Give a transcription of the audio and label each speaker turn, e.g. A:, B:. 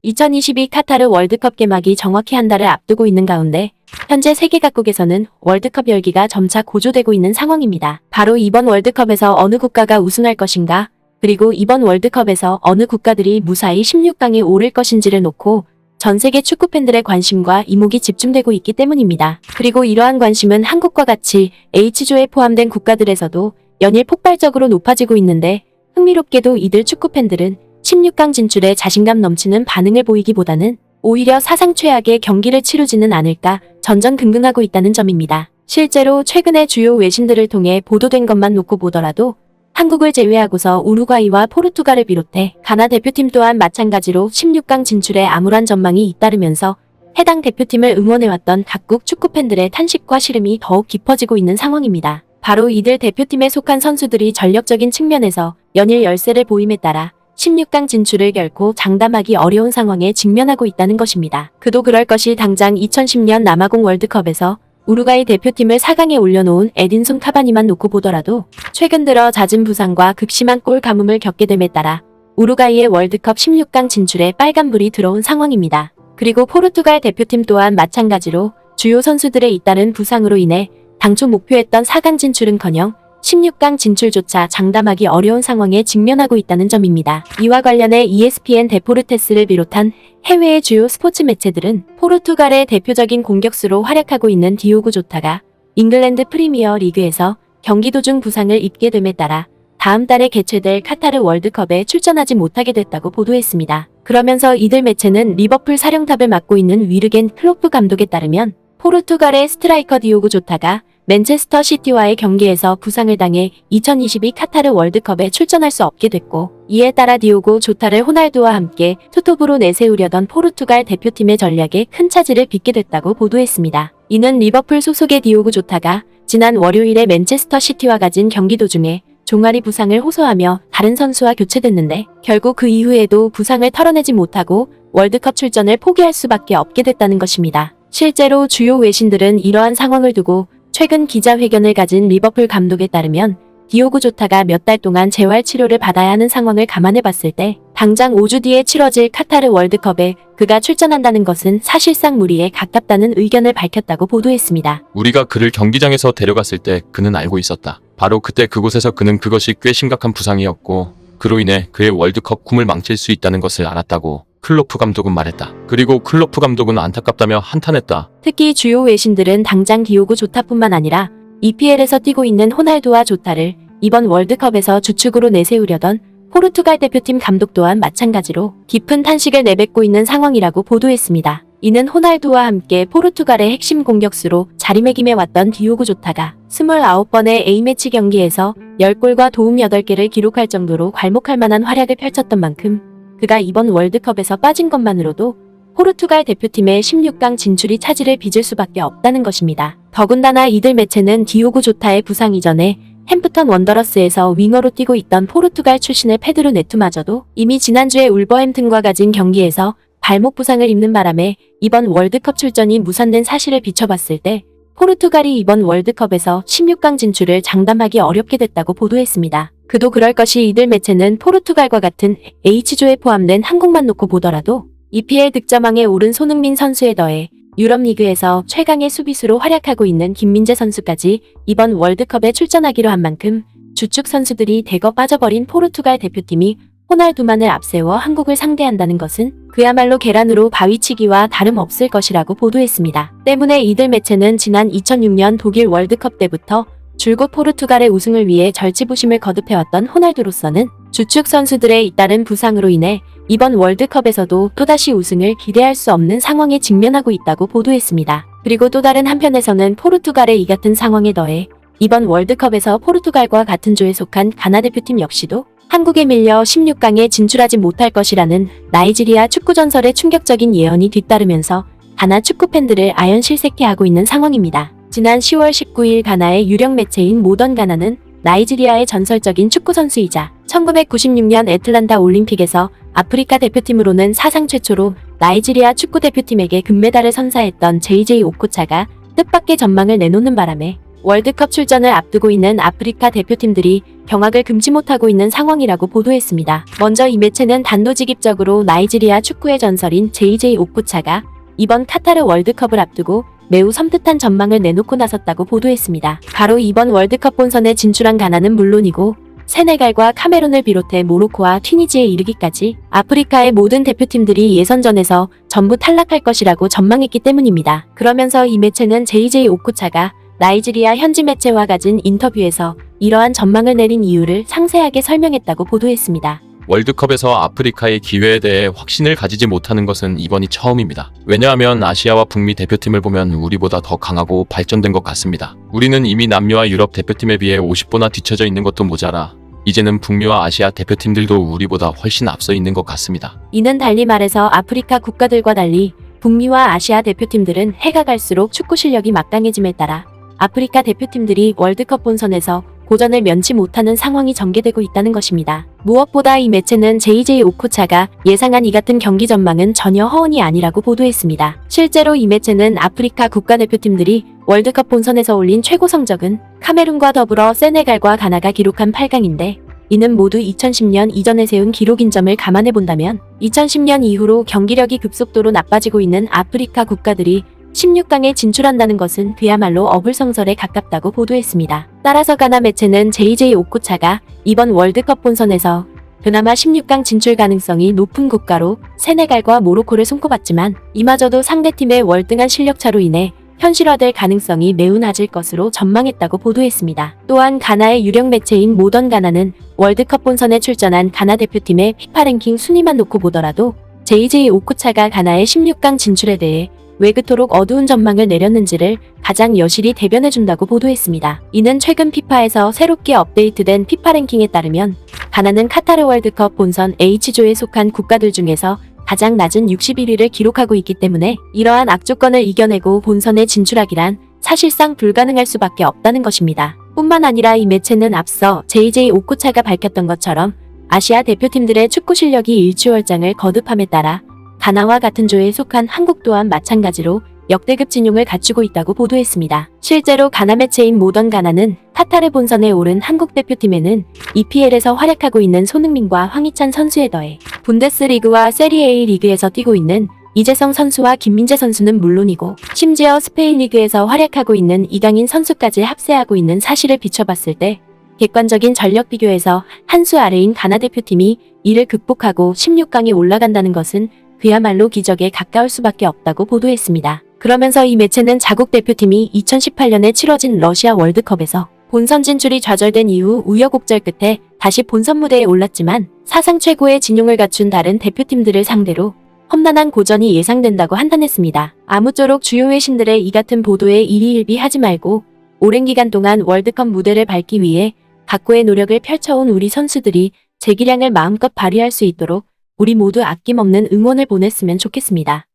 A: 2022 카타르 월드컵 개막이 정확히 한 달을 앞두고 있는 가운데 현재 세계 각국에서는 월드컵 열기가 점차 고조되고 있는 상황입니다. 바로 이번 월드컵에서 어느 국가가 우승할 것인가, 그리고 이번 월드컵에서 어느 국가들이 무사히 16강에 오를 것인지를 놓고 전 세계 축구 팬들의 관심과 이목이 집중되고 있기 때문입니다. 그리고 이러한 관심은 한국과 같이 H조에 포함된 국가들에서도 연일 폭발적으로 높아지고 있는데, 흥미롭게도 이들 축구 팬들은 16강 진출에 자신감 넘치는 반응을 보이기보다는 오히려 사상 최악의 경기를 치르지는 않을까 전전긍긍하고 있다는 점입니다. 실제로 최근에 주요 외신들을 통해 보도된 것만 놓고 보더라도 한국을 제외하고서 우루과이와 포르투갈을 비롯해 가나 대표팀 또한 마찬가지로 16강 진출에 암울한 전망이 잇따르면서 해당 대표팀을 응원해왔던 각국 축구팬들의 탄식과 시름이 더욱 깊어지고 있는 상황입니다. 바로 이들 대표팀에 속한 선수들이 전력적인 측면에서 연일 열세를 보임에 따라 16강 진출을 결코 장담하기 어려운 상황에 직면하고 있다는 것입니다. 그도 그럴 것이 당장 2010년 남아공 월드컵에서 우루과이 대표팀을 4강에 올려놓은 에딘손 카바니만 놓고 보더라도 최근 들어 잦은 부상과 극심한 골 가뭄을 겪게 됨에 따라 우루과이의 월드컵 16강 진출에 빨간불이 들어온 상황입니다. 그리고 포르투갈 대표팀 또한 마찬가지로 주요 선수들의 잇따른 부상으로 인해 당초 목표했던 4강 진출은커녕 16강 진출조차 장담하기 어려운 상황에 직면하고 있다는 점입니다. 이와 관련해 ESPN 데포르테스를 비롯한 해외의 주요 스포츠 매체들은 포르투갈의 대표적인 공격수로 활약하고 있는 디오고 조타가 잉글랜드 프리미어 리그에서 경기 도중 부상을 입게 됨에 따라 다음 달에 개최될 카타르 월드컵에 출전하지 못하게 됐다고 보도했습니다. 그러면서 이들 매체는 리버풀 사령탑을 맡고 있는 위르겐 클로프 감독에 따르면 포르투갈의 스트라이커 디오고 조타가 맨체스터 시티와의 경기에서 부상을 당해 2022 카타르 월드컵에 출전할 수 없게 됐고, 이에 따라 디오고 조타를 호날두와 함께 투톱으로 내세우려던 포르투갈 대표팀의 전략에 큰 차질을 빚게 됐다고 보도했습니다. 이는 리버풀 소속의 디오고 조타가 지난 월요일에 맨체스터 시티와 가진 경기 도중에 종아리 부상을 호소하며 다른 선수와 교체됐는데, 결국 그 이후에도 부상을 털어내지 못하고 월드컵 출전을 포기할 수밖에 없게 됐다는 것입니다. 실제로 주요 외신들은 이러한 상황을 두고 최근 기자회견을 가진 리버풀 감독에 따르면 디오고 조타가 몇 달 동안 재활 치료를 받아야 하는 상황을 감안해 봤을 때 당장 5주 뒤에 치러질 카타르 월드컵에 그가 출전한다는 것은 사실상 무리에 가깝다는 의견을 밝혔다고 보도했습니다.
B: 우리가 그를 경기장에서 데려갔을 때 그는 알고 있었다. 바로 그때 그곳에서 그는 그것이 꽤 심각한 부상이었고 그로 인해 그의 월드컵 꿈을 망칠 수 있다는 것을 알았다고 클로프 감독은 말했다. 그리고 클로프 감독은 안타깝다며 한탄했다.
A: 특히 주요 외신들은 당장 디오고 조타뿐만 아니라 EPL에서 뛰고 있는 호날두와 조타를 이번 월드컵에서 주축으로 내세우려던 포르투갈 대표팀 감독 또한 마찬가지로 깊은 탄식을 내뱉고 있는 상황이라고 보도했습니다. 이는 호날두와 함께 포르투갈의 핵심 공격수로 자리매김해왔던 디오고 조타가 29번의 A매치 경기에서 10골과 도움 8개를 기록할 정도로 괄목할 만한 활약을 펼쳤던 만큼 그가 이번 월드컵에서 빠진 것만으로도 포르투갈 대표팀의 16강 진출이 차질을 빚을 수밖에 없다는 것입니다. 더군다나 이들 매체는 디오고 조타의 부상 이전에 햄프턴 원더러스에서 윙어로 뛰고 있던 포르투갈 출신의 페드로 네투마저도 이미 지난주에 울버햄튼과 가진 경기에서 발목 부상을 입는 바람에 이번 월드컵 출전이 무산된 사실을 비춰봤을 때 포르투갈이 이번 월드컵에서 16강 진출을 장담하기 어렵게 됐다고 보도했습니다. 그도 그럴 것이 이들 매체는 포르투갈과 같은 H조에 포함된 한국만 놓고 보더라도 EPL 득점왕에 오른 손흥민 선수에 더해 유럽리그에서 최강의 수비수로 활약하고 있는 김민재 선수까지 이번 월드컵에 출전하기로 한 만큼 주축 선수들이 대거 빠져버린 포르투갈 대표팀이 호날두만을 앞세워 한국을 상대한다는 것은 그야말로 계란으로 바위치기와 다름없을 것이라고 보도했습니다. 때문에 이들 매체는 지난 2006년 독일 월드컵 때부터 줄곧 포르투갈의 우승을 위해 절치부심을 거듭해왔던 호날두로서는 주축 선수들의 잇따른 부상으로 인해 이번 월드컵에서도 또다시 우승을 기대할 수 없는 상황에 직면하고 있다고 보도했습니다. 그리고 또 다른 한편에서는 포르투갈의 이 같은 상황에 더해 이번 월드컵에서 포르투갈과 같은 조에 속한 가나 대표팀 역시도 한국에 밀려 16강에 진출하지 못할 것이라는 나이지리아 축구 전설의 충격적인 예언이 뒤따르면서 가나 축구 팬들을 아연실색케 하고 있는 상황입니다. 지난 10월 19일 가나의 유력 매체인 모던 가나는 나이지리아의 전설적인 축구 선수이자 1996년 애틀란타 올림픽에서 아프리카 대표팀으로는 사상 최초로 나이지리아 축구 대표팀에게 금메달을 선사했던 JJ 오코차가 뜻밖의 전망을 내놓는 바람에 월드컵 출전을 앞두고 있는 아프리카 대표팀들이 경악을 금치 못하고 있는 상황이라고 보도했습니다. 먼저 이 매체는 단도직입적으로 나이지리아 축구의 전설인 JJ 오코차가 이번 카타르 월드컵을 앞두고 매우 섬뜩한 전망을 내놓고 나섰다고 보도했습니다. 바로 이번 월드컵 본선에 진출한 가나는 물론이고 세네갈과 카메룬을 비롯해 모로코와 튀니지에 이르기까지 아프리카의 모든 대표팀들이 예선전에서 전부 탈락할 것이라고 전망했기 때문입니다. 그러면서 이 매체는 JJ 오코차가 나이지리아 현지 매체와 가진 인터뷰에서 이러한 전망을 내린 이유를 상세하게 설명했다고 보도했습니다.
B: 월드컵에서 아프리카의 기회에 대해 확신을 가지지 못하는 것은 이번이 처음입니다. 왜냐하면 아시아와 북미 대표팀을 보면 우리보다 더 강하고 발전된 것 같습니다. 우리는 이미 남미와 유럽 대표팀에 비해 50보나 뒤처져 있는 것도 모자라 이제는 북미와 아시아 대표팀들도 우리보다 훨씬 앞서 있는 것 같습니다.
A: 이는 달리 말해서 아프리카 국가들과 달리 북미와 아시아 대표팀들은 해가 갈수록 축구 실력이 막강해짐에 따라 아프리카 대표팀들이 월드컵 본선에서 고전을 면치 못하는 상황이 전개되고 있다는 것입니다. 무엇보다 이 매체는 JJ 오코차가 예상한 이 같은 경기 전망은 전혀 허언이 아니라고 보도했습니다. 실제로 이 매체는 아프리카 국가대표팀들이 월드컵 본선에서 올린 최고 성적은 카메룬과 더불어 세네갈과 가나가 기록한 8강인데 이는 모두 2010년 이전에 세운 기록인 점을 감안해 본다면 2010년 이후로 경기력이 급속도로 나빠지고 있는 아프리카 국가들이 16강에 진출한다는 것은 그야말로 어불성설에 가깝다고 보도했습니다. 따라서 가나 매체는 JJ 오코차가 이번 월드컵 본선에서 그나마 16강 진출 가능성이 높은 국가로 세네갈과 모로코를 손꼽았지만 이마저도 상대팀의 월등한 실력차로 인해 현실화될 가능성이 매우 낮을 것으로 전망했다고 보도했습니다. 또한 가나의 유력 매체인 모던 가나는 월드컵 본선에 출전한 가나 대표팀의 피파 랭킹 순위만 놓고 보더라도 JJ 오코차가 가나의 16강 진출에 대해 왜 그토록 어두운 전망을 내렸는지를 가장 여실히 대변해준다고 보도했습니다. 이는 최근 피파에서 새롭게 업데이트된 피파 랭킹에 따르면 가나는 카타르 월드컵 본선 H조에 속한 국가들 중에서 가장 낮은 61위를 기록하고 있기 때문에 이러한 악조건을 이겨내고 본선에 진출하기란 사실상 불가능할 수밖에 없다는 것입니다. 뿐만 아니라 이 매체는 앞서 JJ 오코차가 밝혔던 것처럼 아시아 대표팀들의 축구 실력이 일취월장을 거듭함에 따라 가나와 같은 조에 속한 한국 또한 마찬가지로 역대급 진용을 갖추고 있다고 보도했습니다. 실제로 가나 매체인 모던 가나는 카타르 본선에 오른 한국 대표팀에는 EPL에서 활약하고 있는 손흥민과 황희찬 선수에 더해 분데스리그와 세리에A 리그에서 뛰고 있는 이재성 선수와 김민재 선수는 물론이고 심지어 스페인 리그에서 활약하고 있는 이강인 선수까지 합세하고 있는 사실을 비춰봤을 때 객관적인 전력 비교에서 한 수 아래인 가나 대표팀이 이를 극복하고 16강에 올라간다는 것은 그야말로 기적에 가까울 수밖에 없다고 보도했습니다. 그러면서 이 매체는 자국 대표팀이 2018년에 치러진 러시아 월드컵에서 본선 진출이 좌절된 이후 우여곡절 끝에 다시 본선 무대에 올랐지만 사상 최고의 진용을 갖춘 다른 대표팀들을 상대로 험난한 고전이 예상된다고 판단했습니다. 아무쪼록 주요 외신들의 이 같은 보도에 일희일비하지 말고 오랜 기간 동안 월드컵 무대를 밟기 위해 각고의 노력을 펼쳐온 우리 선수들이 재기량을 마음껏 발휘할 수 있도록 우리 모두 아낌없는 응원을 보냈으면 좋겠습니다.